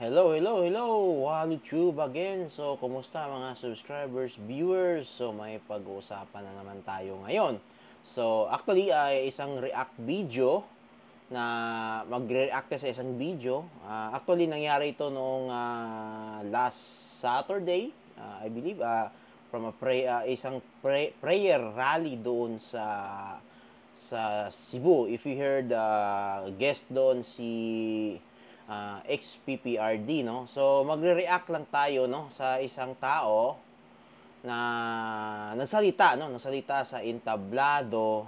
Hello, hello, hello! YouTube again. So, kumusta mga subscribers, viewers? So, may pag-uusapan na naman tayo ngayon. So, actually, ay isang react video na magre-react sa isang video. Actually, nangyari ito noong last Saturday, I believe, from isang prayer rally doon sa Cebu. If you heard guest doon si ex-PPRD, no? So magre-react lang tayo, no, sa isang tao na nagsalita, no, nagsalita sa entablado.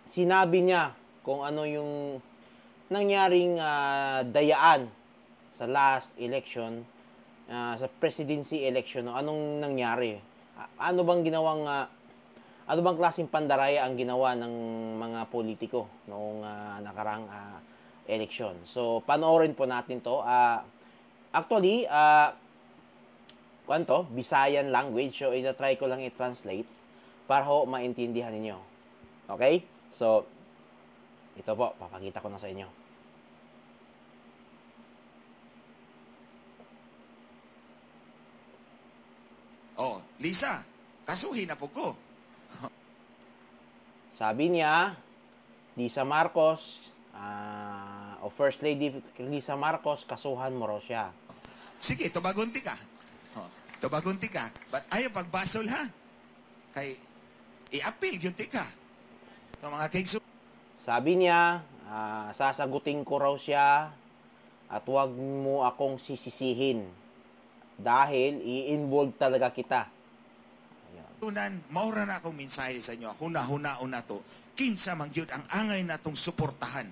Sinabi niya kung ano yung nangyaring dayaan sa last election, sa presidency election, no? Anong nangyari? Ano bang ginawang ano bang klaseng pandaraya ang ginawa ng mga politiko noong nakarang election? So, panoorin po natin to. Actually, Visayan language. So, ina-try ko lang i-translate para ho maintindihan ninyo. Okay? So, ito po, papakita ko na sa inyo. Oh, Lisa, kasuhin na po ko. Sabi niya, Lisa Marcos, o First Lady Lisa Marcos, kasuhan mo raw siya. Sige, tubagunti ka. Oh, tubagunti ka. But ayaw pagbasol ha. Kay i-appeal yun ka. Ng mga kigso. Sabi niya, sasagutin ko raw siya at huwag mo akong sisisihin dahil i-involve talaga kita. Tunan, maura na akong mensahe sa inyo. Huna-huna-una to. Kinsa man yun ang angay natong suportahan.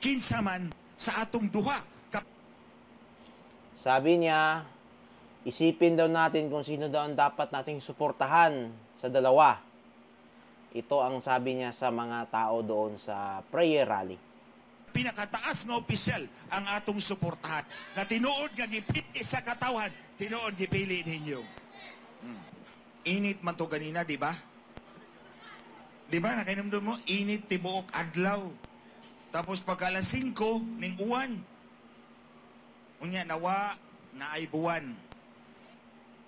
Kinsa man sa atong duha. Sabi niya, isipin daw natin kung sino daw ang dapat nating suportahan sa dalawa. Ito ang sabi niya sa mga tao doon sa prayer rally. Pinakataas nga opisyal ang atong suportahan. Na tinuod nga gipili sa katawan, tinuod gipili ninyo. Init man to ganina, di ba? Di ba, nakinamdon mo, init tibuok adlaw. Tapos pag alas 5, ning uwan. Unya, nawa, na ay buwan.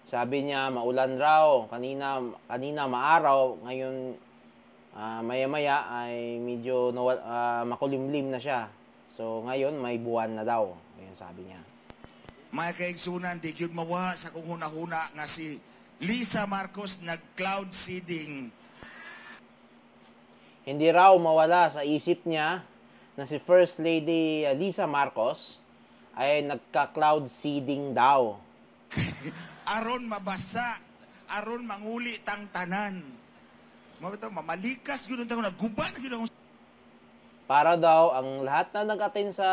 Sabi niya, maulan raw. Kanina maaraw. Ngayon, maya-maya ay medyo makulimlim na siya. So, ngayon, may buwan na daw. Ayun sabi niya. Mga kaigsunan, di yun mawa sa kung huna-huna nga si Lisa Marcos nag-cloud seeding. Hindi raw mawala sa isip niya na si First Lady Lisa Marcos ay nagka-cloud seeding daw. Aron mabasa, aron manguli tang tanan. Mamalikas yun ang naguban yun ang. Para daw ang lahat na nag-attend sa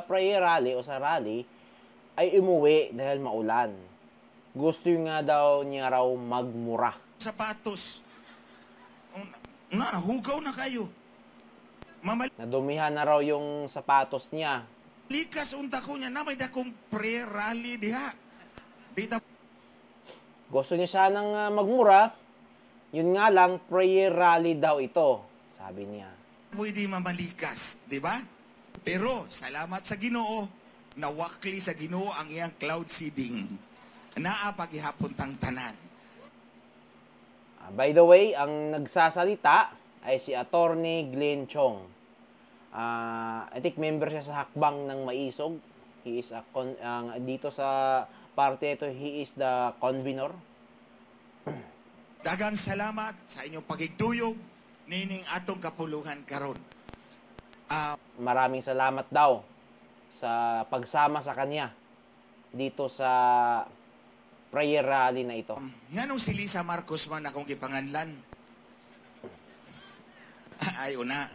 prayer rally o sa rally ay umuwi dahil maulan. Gusto nga daw niya raw magmura. Sapatos. Nahugaw na kayo. Nadumihan na raw yung sapatos niya. Likas unta ko niya na may dakong prayer rally diha. Dita. Gusto niya sanang magmura. Yun nga lang, prayer rally daw ito, sabi niya. Pwede mamalikas, di ba? Pero salamat sa Ginoo, nawakli sa Ginoo ang iyang cloud seeding. Naa paghihapon tang tanan. By the way, ang nagsasalita ay si Attorney Glenn Chong. I think member siya sa Hakbang ng Maisog. He is dito sa parte ito, he is the convener. Dagang salamat sa inyong pagigduyog nining atong kapuluhan karon. Maraming salamat daw sa pagsama sa kanya dito sa prayer rally na ito. Nganong si Lisa Marcos man akong gipanganlan? Ay, una.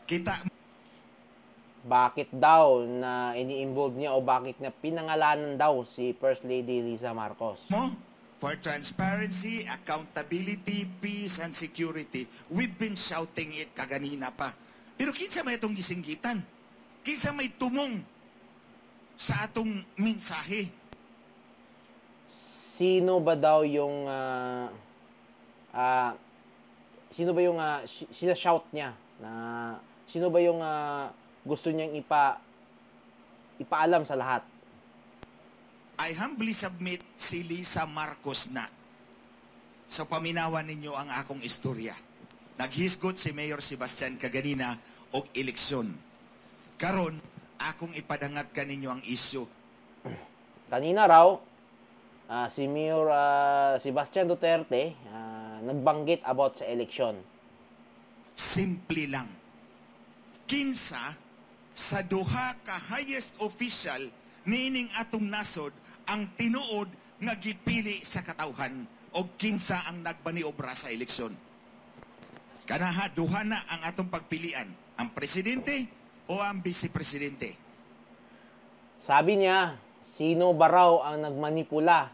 Kita. Bakit daw na ini-involve niya o bakit niya pinangalanan daw si First Lady Lisa Marcos? Mo? For transparency, accountability, peace, and security. We've been shouting it kaganina pa. Pero kinsa may itong gisinggitan? Kinsa may tumong sa atong mensahe? Sino ba daw yung sino ba yung sinashout niya na Sino ba yung gusto niyang ipaalam sa lahat? I humbly submit si Lisa Marcos na. So paminawan ninyo ang akong istorya. Naghisgot si Mayor Sebastian kaganina og eleksyon. Karon, akong ipadangat kaninyo ang isyu. Kanina raw, si Mayor Sebastian Duterte nagbanggit about sa eleksyon. Simple lang. Kinsa sa duha ka highest official niining atong nasod ang tinuod nga gipili sa katawhan o kinsa ang nagbaniobra sa eleksyon. Kanaha, duha na ang atong pagpilian, ang presidente o ang vice-presidente. Sabi niya, sino ba raw ang nagmanipula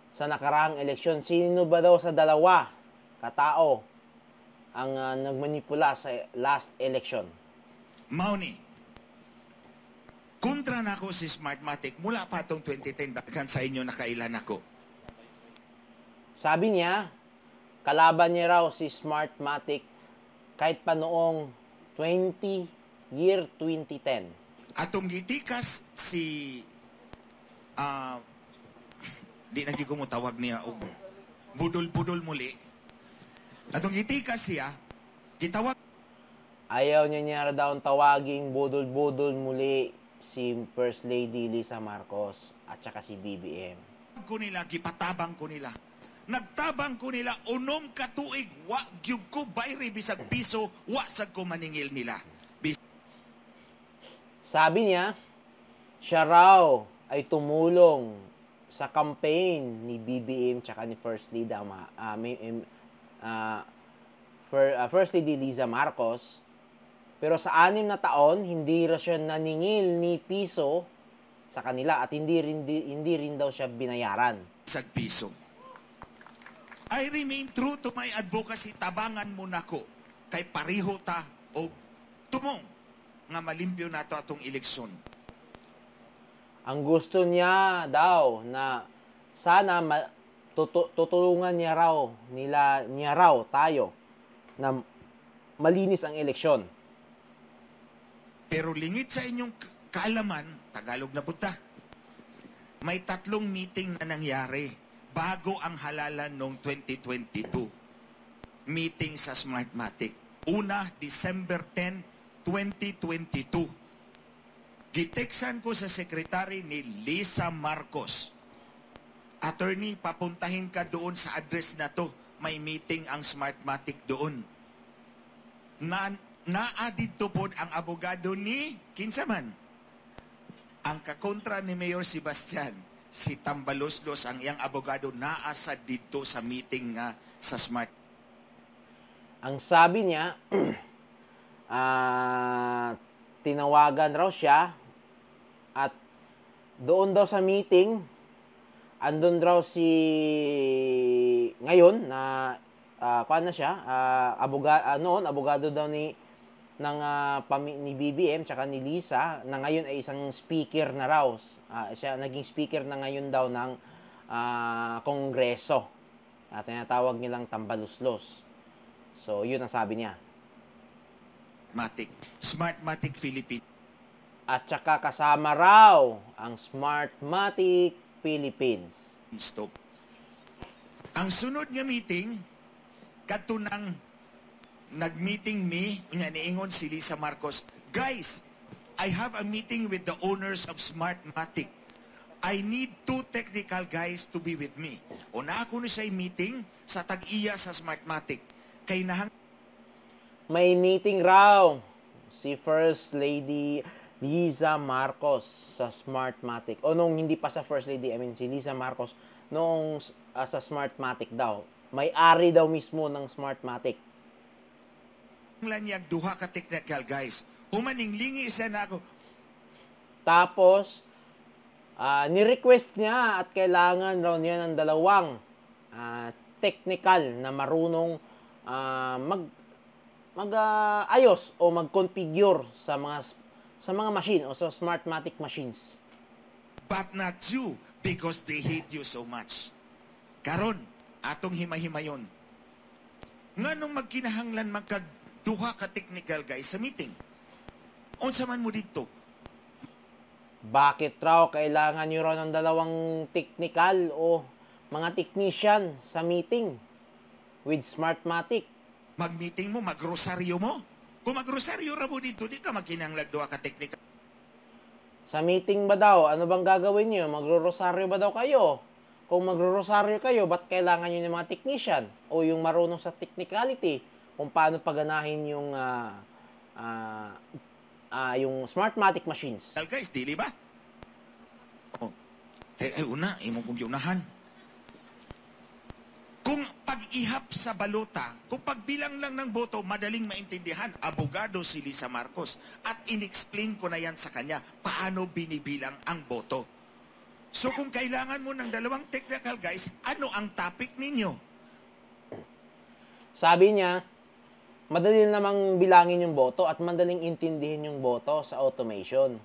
sa nakaraang eleksyon? Sino ba daw sa dalawa katao ang nagmanipula sa last election? Mauni, kontra na ako si Smartmatic mula pa itong 2010 daghan sa inyo nakailan ako. Sabi niya, kalaban niya raw si Smartmatic kahit pa noong 2010. Atong gitikas si di na ko mo tawag niya og budol-budol muli. Atong gitikas siya, gitawag Ayaw niya daw tawaging budol-budol muli si First Lady Lisa Marcos at saka si BBM. ko nila, gipatabang ko nila. Nagtabang ko nila, unom katuig, wa gyud ko bayri bisag piso, wa sad ko maningil nila. Sabi niya, siya raw ay tumulong sa campaign ni BBM tsaka ni First Lady First Lady Liza Marcos. Pero sa 6 na taon, hindi raw siya naningil ni piso sa kanila at hindi rin daw siya binayaran. Bisag piso. I remain true to my advocacy, tabangan mo nako kay pariho ta o tumong nga malimpyo nato atong eleksyon. Ang gusto niya daw na sana tutulungan niya raw tayo na malinis ang eleksyon. Pero lingit sa inyong kaalaman, Tagalog na buta, may 3 meeting na nangyari bago ang halalan noong 2022. Meeting sa Smartmatic. Una, December 10, 2022. Giteksan ko sa sekretary ni Lisa Marcos. Attorney, papuntahin ka doon sa address na to. May meeting ang Smartmatic doon. Naadid to po ang abogado ni kinsaman. Ang kakontra ni Mayor Sebastian, si Tambaloslos, ang iyang abogado, naasad dito sa meeting nga sa Smart. Ang sabi niya, tinawagan raw siya at doon daw sa meeting, andun raw si ngayon na kuan na siya, abogado daw ni BBM tsaka ni Lisa na ngayon ay isang speaker na raw. Siya naging speaker na ngayon daw ng Kongreso. Tinatawag nilang Tambaluslos. So, yun ang sabi niya. Smartmatic Philippines. At saka kasama raw ang Smartmatic Philippines. Stop. Ang sunod nga meeting, katunang nag-meeting unya niingon si Lisa Marcos, guys, I have a meeting with the owners of Smartmatic. I need 2 technical guys to be with me. Una ako na siya meeting sa tag-iya sa Smartmatic. Kay may meeting raw si First Lady Liza Marcos sa Smartmatic. O nung hindi pa sa First Lady, si Liza Marcos, nung sa Smartmatic daw. May-ari daw mismo ng Smartmatic. Lanyag duha ka technical guys. Humaninglingi siya na ako. Tapos, ni-request niya at kailangan raw niya ng 2 technical na marunong ayos o mag-configure sa mga machine o sa Smartmatic machines. But not you because they hate you so much. Karon, atong himay-himayon. Nga nung magkinahanglan duha ka technical guys sa meeting. Unsa man mo dito? Bakit raw kailangan nyo raw ng dalawang technical o mga technician sa meeting with Smartmatic? Mag-meeting mo, mag-rosaryo mo. Kung mag-rosaryo ra mo dito, di ka magkinanglag duha ka technical. Sa meeting ba daw, ano bang gagawin nyo? Magro-rosaryo ba daw kayo? Kung magro-rosaryo kayo, ba't kailangan nyo ng mga technician? O yung marunong sa technicality? Kung paano paganahin yung Smartmatic machines? Guys, dili ba? Oh. Una, imo kong giunahan. Kung pag-ihap sa balota, kung pagbilang lang ng boto, madaling maintindihan, abogado si Lisa Marcos. At in-explain ko na yan sa kanya, paano binibilang ang boto. So kung kailangan mo ng dalawang technical guys, ano ang topic ninyo? Sabi niya, madali namang bilangin yung boto at madaling intindihin yung boto sa automation.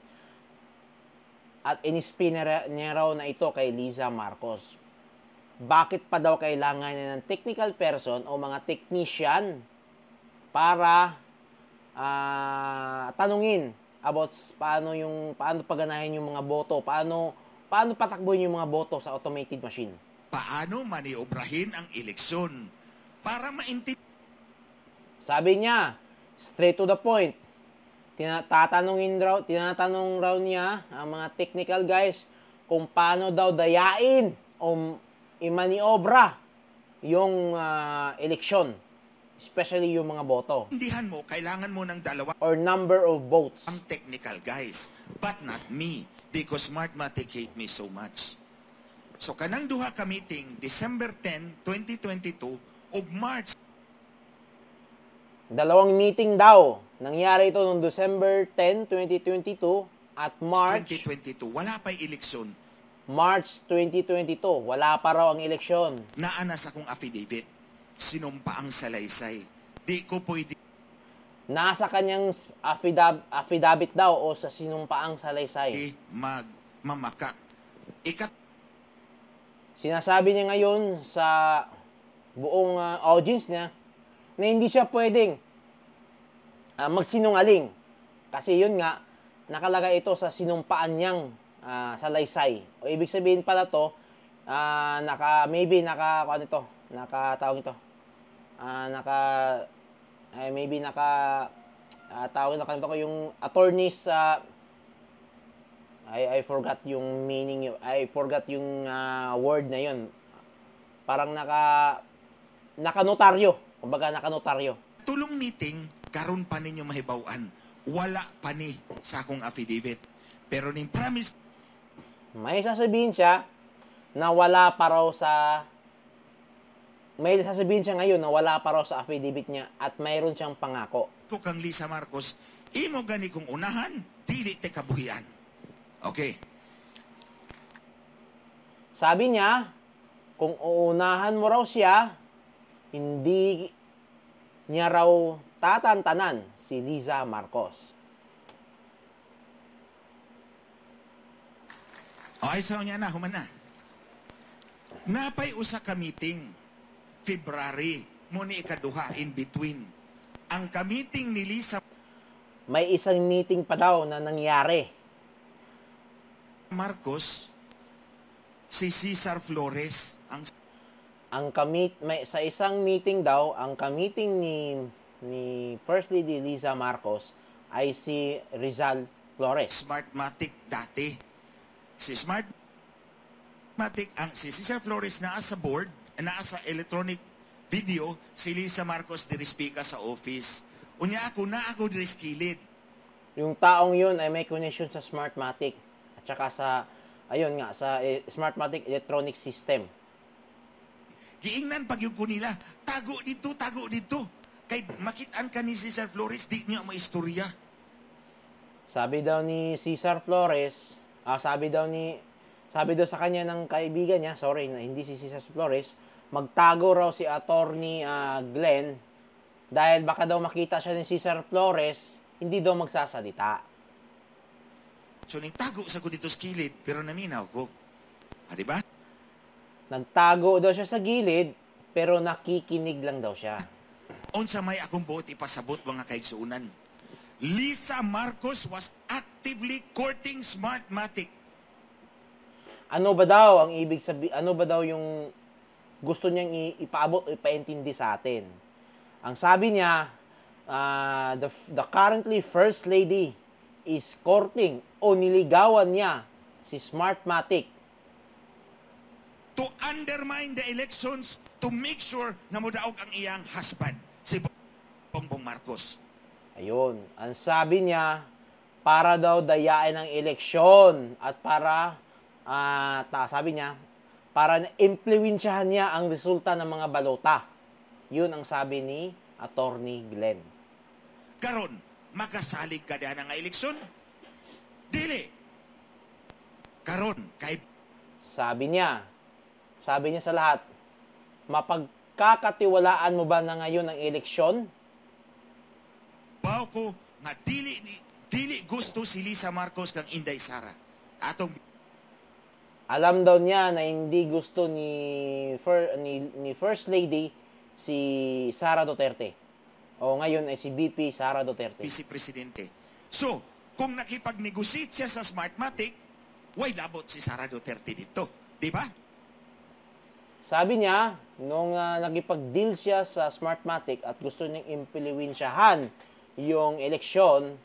At in-explain niya raw na ito kay Lisa Marcos. Bakit pa daw kailangan niya ng technical person o mga technician para tanungin about paano paganahin yung mga boto, paano patakbuhin yung mga boto sa automated machine. Paano maniobrahin ang eleksyon para maintindihan? Sabi niya, straight to the point. Tinatanong raw niya ang mga technical guys kung paano daw dayain o imaniobra yung eleksyon, especially yung mga boto. Intindihan mo, kailangan mo ng dalawa or number of votes. Ang technical guys, but not me, because Smartmatic hate me so much. So kanang duha ka meeting, December 10, 2022, ug March. Dalawang meeting daw. Nangyari ito noong December 10, 2022 at March 2022. Wala pa'y eleksyon. March 2022. Wala pa raw ang eleksyon. Naanas akong affidavit. Sinumpa ang salaysay. Di ko pwede. Nasa kanyang affidavit daw o sa sinumpaang salaysay. Magmamakak. Sinasabi niya ngayon sa buong audience niya na hindi siya pwedeng magsinungaling. Kasi yun nga, nakalagay ito sa sinumpaan niyang salaysay. O ibig sabihin pala to, tawag na kanito ko yung attorneys I forgot yung meaning, I forgot yung word na yun. Parang nakanotaryo. Kumbaga nakanotaryo. Tulong meeting, karon pa ninyo mahibawan. Wala pa ni sa akong affidavit. Pero ning promise, may sasabihin siya na wala pa raw sa ngayon na wala pa raw sa affidavit niya at mayroon siyang pangako. Ko kang Lisa Marcos, imo gani kong unahan, dili te kabuhian. Okay. Sabi niya, kung uunahan mo raw siya, hindi niya raw tatantanan si Lisa Marcos. Ay, sao niya na, human na. Napay usa ka meeting, February, muni ikaduha, in between. Ang ka-meeting ni Lisa may isang meeting pa daw na nangyari. Marcos, si Cesar Flores, sa isang meeting daw, ang ka-meeting ni First Lady Lisa Marcos ay si Rizal Flores. Smartmatic dati. Si Smartmatic, si Cesar Flores naa sa board, naa sa electronic video, si Lisa Marcos dirispika sa office. Unya ako diriskilid. Yung taong yun ay may connection sa Smartmatic at saka sa Smartmatic electronic system. Giingnan pag yung nila, tago dito. Kay makitaan ka ni Cesar Flores, di niya maistorya. Sabi daw ni Cesar Flores, sabi daw sa kanya ng kaibigan niya, hindi si Cesar Flores, magtago raw si attorney Glenn dahil baka daw makita siya ni Cesar Flores, hindi daw magsasalita. So, nagtago sa ko dito sa kilid, pero naminaw ko. Di ba? Nagtago daw siya sa gilid, pero nakikinig lang daw siya. Unsa may akong buot ipasabot mga kaigsuunan. Lisa Marcos was actively courting Smartmatic. Ano ba daw ang ibig sabihin? Ano ba daw yung gusto niyang ipaabot o ipaintindi sa atin? Ang sabi niya, the currently First Lady is courting o niligawan niya si Smartmatic. To undermine the elections to make sure na mudaog ang iyang husband, si Bongbong Marcos. Ayun, ang sabi niya, para daw dayain ang eleksyon at para, sabi niya, para impluwensyahan niya ang resulta ng mga balota. Yun ang sabi ni Attorney Glenn. Karon, makasalig ka diyan nga eleksyon? Dili. Karon, kay Sabi niya sa lahat, mapagkakatiwalaan mo ba na ngayon ang eleksyon? baw ko nga dili gusto si Lisa Marcos kang Inday Sara. Atong Alam daw niya na hindi gusto ni First Lady si Sara Duterte. O ngayon ay si VP Sara Duterte. Vice Presidente. So, kung nakipag-negotiate siya sa Smartmatic, way labot si Sara Duterte dito. Di ba? Sabi niya, nung nagipag-deal siya sa Smartmatic at gusto niyang impluwensyahan yung eleksyon,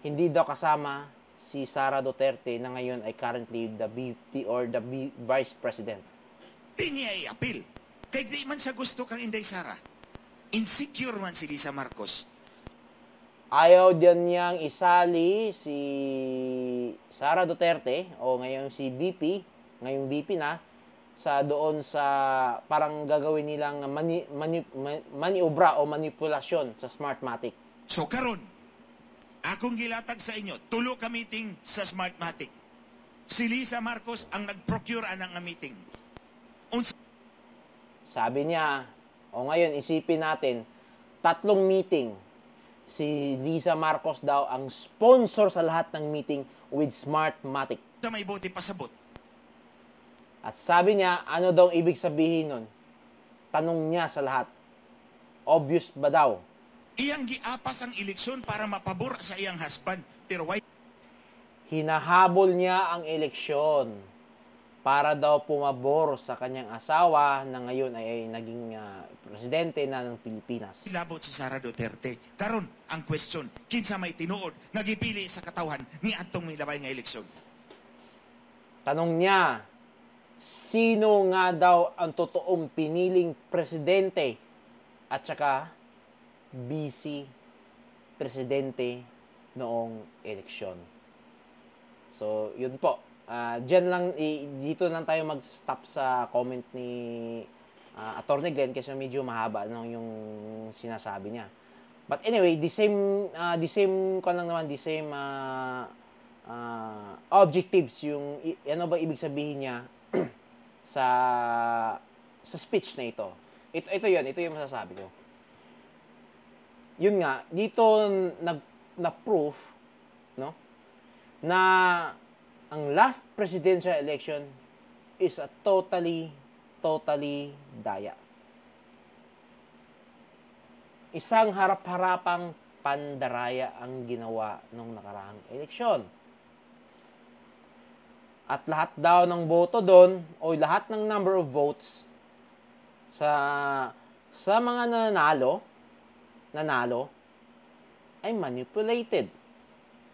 hindi daw kasama si Sara Duterte na ngayon ay currently the VP or the Vice President. Di niya i-appeal. Kaya di man siya gusto kang Inday Sara. Insecure man si Lisa Marcos. Ayaw din niyang isali si Sara Duterte o ngayon si ngayong VP na, sa doon sa parang gagawin nilang maniobra o manipulasyon sa Smartmatic. So karon, akong gilatag sa inyo, tulo ka meeting sa Smartmatic. Si Lisa Marcos ang nag-procure anang meeting. Sabi niya, o ngayon isipin natin, 3 meeting. Si Lisa Marcos daw ang sponsor sa lahat ng meeting with Smartmatic. Sa may bote pasabot. At sabi niya, ano daw ibig sabihin nun? Tanong niya sa lahat. Obvious ba daw? Iyang giapas ang eleksyon para mapabor sa iyang husband. Pero why? Hinahabol niya ang eleksyon para daw pumabor sa kanyang asawa na ngayon ay naging presidente na ng Pilipinas. Labot si Sara Duterte. Karon, ang question, kinsa may tinuod, nagipili sa katawhan ni atong milabay nga eleksyon? Tanong niya, sino nga daw ang totoong piniling presidente at saka vice presidente noong eleksyon? So, yun po. Diyan lang, dito lang tayo mag-stop sa comment ni Attorney Glenn kasi medyo mahaba yung sinasabi niya. But anyway, the same objectives yung ano ba ibig sabihin niya sa speech na ito. Ito yung masasabi ko. Yun nga, dito na-proof, no, na ang last presidential election is a totally daya. Isang harap-harapang pandaraya ang ginawa nung nakaraang eleksyon. At lahat daw ng boto doon, o lahat ng number of votes sa mga nanalo, ay manipulated.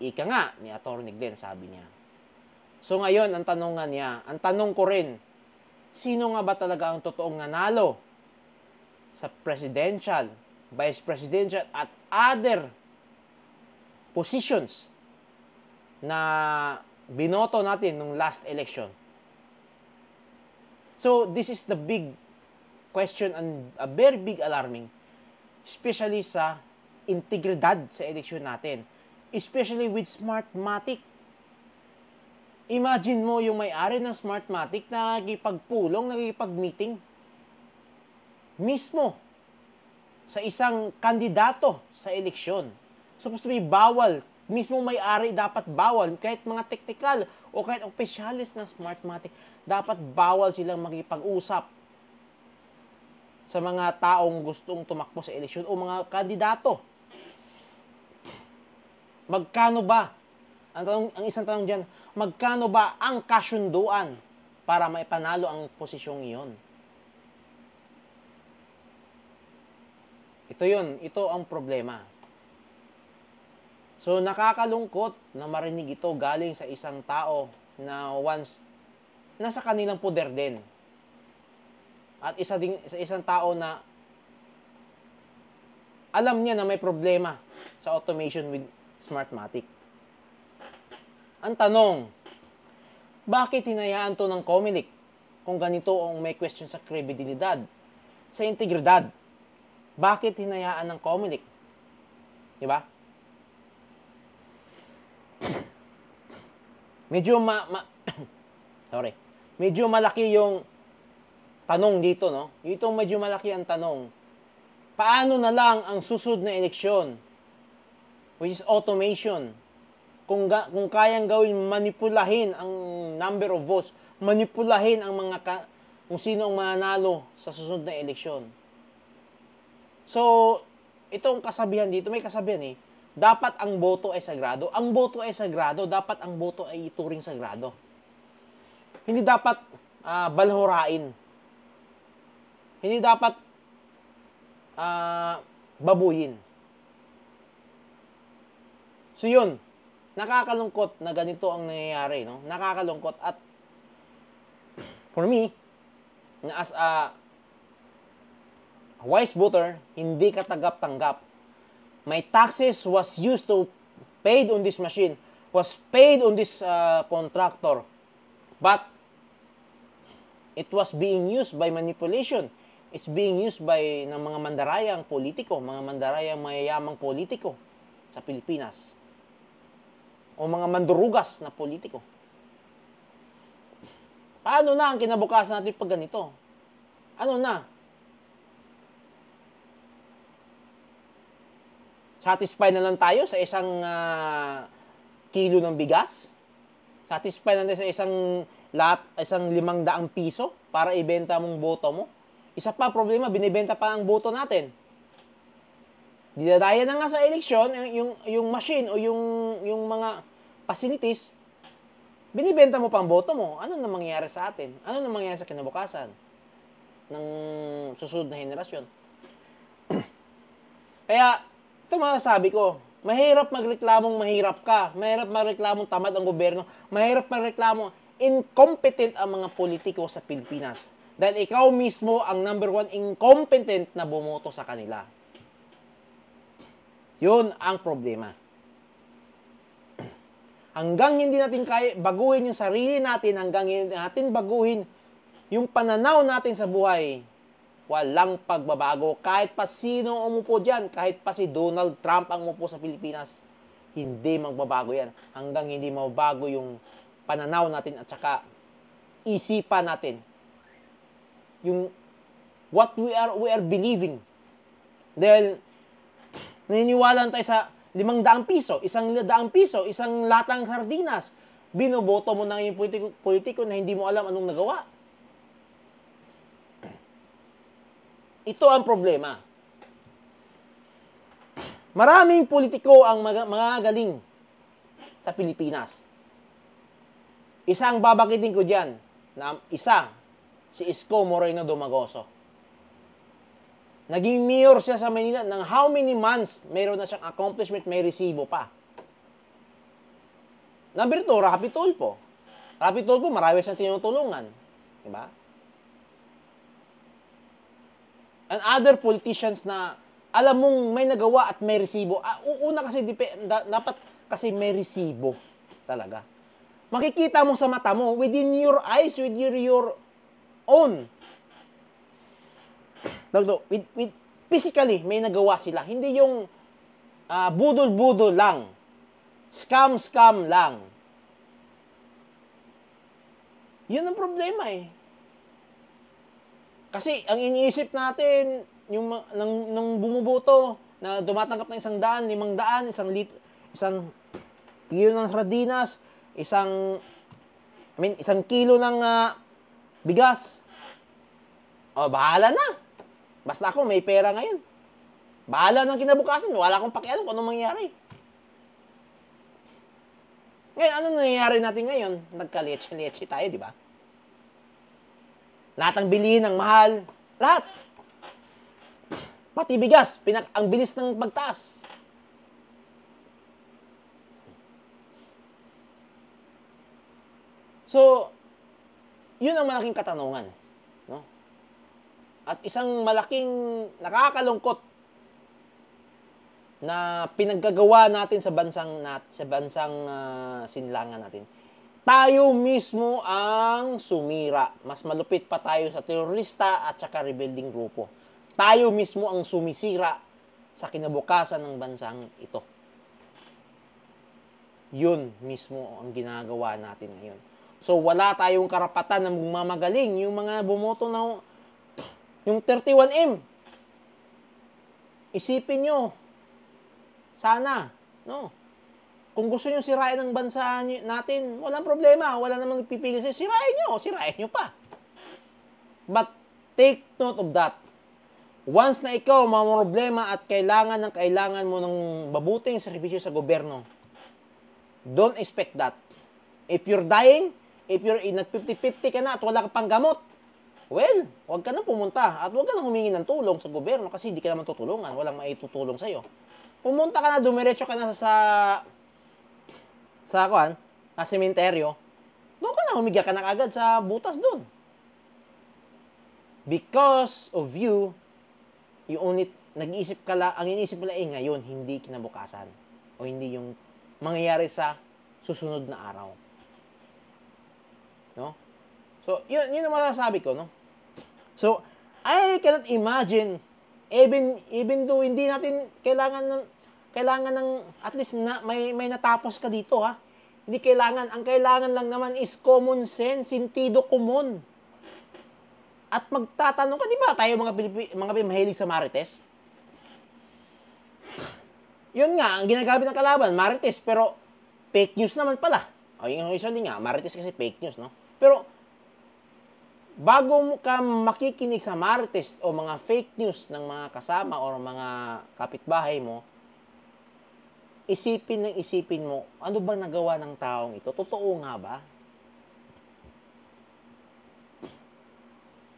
Ika nga ni Attorney Glenn, sabi niya. So ngayon, ang tanong ko rin, sino nga ba talaga ang totoong nanalo sa presidential, vice presidential, at other positions na binoto natin nung last election? So, this is the big question and a very big alarming, especially sa integridad sa eleksyon natin, especially with Smartmatic. Imagine mo yung may-ari ng Smartmatic na nagipagpulong, nagipag-meeting mismo sa isang kandidato sa eleksyon. Supposed to be bawal. Mismo may-ari dapat bawal. Kahit mga technical o kahit opisyalis ng Smartmatic, dapat bawal silang makipag-usap sa mga taong gustong tumakbo sa eleksyon o mga kandidato. Magkano ba? Ang isang tanong diyan, magkano ba ang kasunduan para maipanalo ang posisyong iyon? Ito 'yun, ito ang problema. So nakakalungkot na marinig ito galing sa isang tao na once nasa kanilang poder din. At sa isang tao na alam niya na may problema sa automation with Smartmatic. Ang tanong, bakit hinayaan to ng COMELEC kung ganito ang may question sa kredibilidad, sa integridad? Bakit hinayaan ng COMELEC? Di ba? Medyo sorry. Medyo malaki yung tanong dito, no? Itong medyo malaki ang tanong. Paano na lang ang susunod na eleksyon, which is automation, kung kayang gawin, manipulahin ang number of votes, manipulahin ang kung sino ang mananalo sa susunod na eleksyon. So, itong kasabihan dito, may kasabihan dapat ang boto ay sagrado. Ang boto ay sagrado, dapat ang boto ay ituring sagrado. Hindi dapat balhorain. Hindi dapat babuyin. So yun, nakakalungkot na ganito ang nangyayari, no? Nakakalungkot at for me, na as a wise voter, hindi ka tanggap-tanggap. My taxes was used to paid on this machine, was paid on this contractor. But it was being used by manipulation. It's being used by ng mga mandarayang politiko, mga mandarayang mayayamang politiko sa Pilipinas. O mga mandurugas na politiko. Paano na ang kinabukasan natin pag ganito? Ano na? Satisfied na lang tayo sa isang kilo ng bigas? Satisfied na tayo sa isang 500 piso para ibenta mong boto mo? Isa pa problema, binibenta pa ang boto natin. Dinadaya na nga sa eleksyon, yung machine o yung mga facilities, binibenta mo pang boto mo. Ano na mangyayari sa atin? Ano na mangyayari sa kinabukasan ng susunod na henerasyon? Kaya, ito masasabi ko, mahirap magreklamong mahirap ka. Mahirap magreklamong tamad ang gobyerno. Mahirap magreklamong incompetent ang mga politiko sa Pilipinas. Dahil ikaw mismo ang number 1 incompetent na bumoto sa kanila. Yun ang problema. Hanggang hindi natin kaya baguhin yung sarili natin, hanggang hindi natin baguhin yung pananaw natin sa buhay, walang pagbabago. Kahit pa sino umupo dyan, kahit pa si Donald Trump ang umupo sa Pilipinas, hindi magbabago yan. Hanggang hindi mabago yung pananaw natin at saka isipan natin. Yung what we are believing. Dahil naniniwala tayo sa 500 piso, 100 piso, isang latang sardinas. Binoboto mo na yung politiko na hindi mo alam anong nagawa. Ito ang problema. Maraming politiko ang mga galing sa Pilipinas. Isang babakitin ko dyan, si Isko Moreno Domagoso. Naging mayor siya sa Manila ng how many months mayroon na siyang accomplishment, may resibo pa. Number 2, Rapi Tulfo. Rapi Tulfo, marami siyang tinutulungan. Diba? And other politicians na alam mong may nagawa at may resibo. Una kasi, dapat kasi may resibo talaga. Makikita mo sa mata mo, within your eyes, with your own. With physically, may nagawa sila. Hindi yung budol-budol lang. Scam lang. Yun ang problema eh. Kasi ang iniisip natin, yung nang bumuboto, na tumatanggap ng 100, 500, isang kilo ng sardinas, isang kilo ng bigas. O, bahala na. Basta ako, may pera ngayon. Bahala ng kinabukasan. Wala akong pakialam kung anong mangyayari. Ngayon, anong nangyayari natin ngayon? Nagka-leche-leche tayo, di ba? Lahat ng bilihin ng mahal. Lahat. Pati bigas. Ang bilis ng pagtaas. So, yun ang malaking katanungan. No? At isang malaking nakakalungkot na pinaggagawa natin sa bansang sinlangan natin. Tayo mismo ang sumira. Mas malupit pa tayo sa terorista at saka rebuilding grupo. Tayo mismo ang sumisira sa kinabukasan ng bansang ito. Yun mismo ang ginagawa natin ngayon. So, wala tayong karapatan na magmamagaling. Yung mga bumoto na yung 31M. Isipin nyo. Sana. No? Kung gusto nyo sirain ang bansa natin, walang problema. Wala namang pipigil sa'yo. Sirain nyo pa. But, take note of that. Once na ikaw problema at kailangan mo ng mabuting serbisyo sa gobyerno, don't expect that. If you're dying, if you're nag-50-50 ka na at wala ka pang gamot, well, huwag ka na pumunta at huwag ka na humingi ng tulong sa gobyerno kasi hindi ka naman tutulungan. Walang maitutulong sa'yo. Pumunta ka na, dumiretso ka na sa sementeryo, doon ka na, humiga ka na agad sa butas doon. Because of you, nag-iisip ka lang, ang iniisip mo lang ngayon, hindi kinabukasan. O hindi yung mangyayari sa susunod na araw. No? So, yun ang masasabi ko, no? So, I cannot imagine, even though hindi natin kailangan ng at least may natapos ka dito, ha? Hindi kailangan. Ang kailangan lang naman is common sense, sentido común. At magtatanong ka, di ba tayo mga mahilig sa Marites? Yun nga, ang ginagamit ng kalaban, Marites, pero fake news naman pala. O, yung usually nga, Marites kasi fake news, no? Pero, bago ka makikinig sa Marites o mga fake news ng mga kasama o mga kapitbahay mo, isipin mo, ano bang nagawa ng taong ito? Totoo nga ba?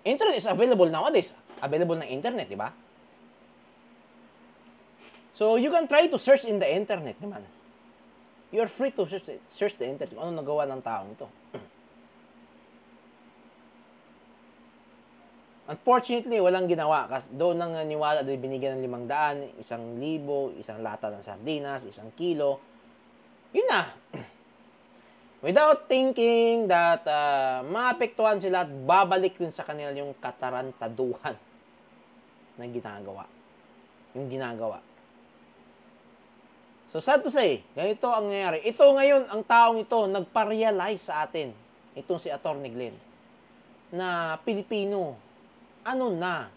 Internet is available nowadays. Available ng internet, di ba? So, you can try to search in the internet naman. You're free to search the internet kung ano nagawa ng taong ito. Unfortunately, walang ginawa. Kasi doon nang naniwala, doon binigyan ng 500, 1,000, isang lata ng sardinas, 1 kilo. Yun na. Without thinking that maapektuhan sila at babalik din sa kanila yung katarantaduhan na ginagawa. Yung ginagawa. So, sad to say, ganito ang nangyayari. Ito ngayon, ang taong ito, nagpa-realize sa atin, itong si Atty. Glenn, na Pilipino, ano na?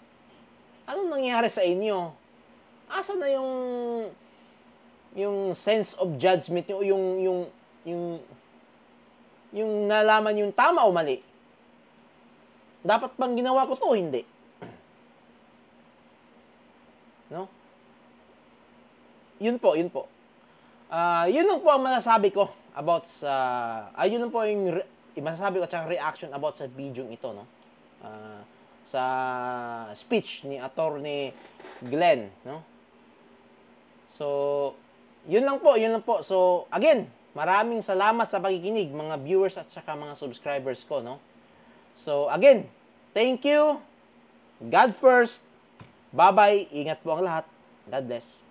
Anong nangyayari sa inyo? Asa na yung sense of judgment nyo, yung nalaman yung tama o mali? Dapat bang ginawa ko to? Hindi. No? Yun po. Yun lang po ang masasabi ko about yun lang po yung masasabi ko at reaction about sa video ito, no? Sa speech ni Atty. Glenn, no? So, yun lang po. So, again, maraming salamat sa pakikinig, mga viewers at saka mga subscribers ko, no? So, again, thank you. God first. Bye-bye. Ingat po ang lahat. God bless.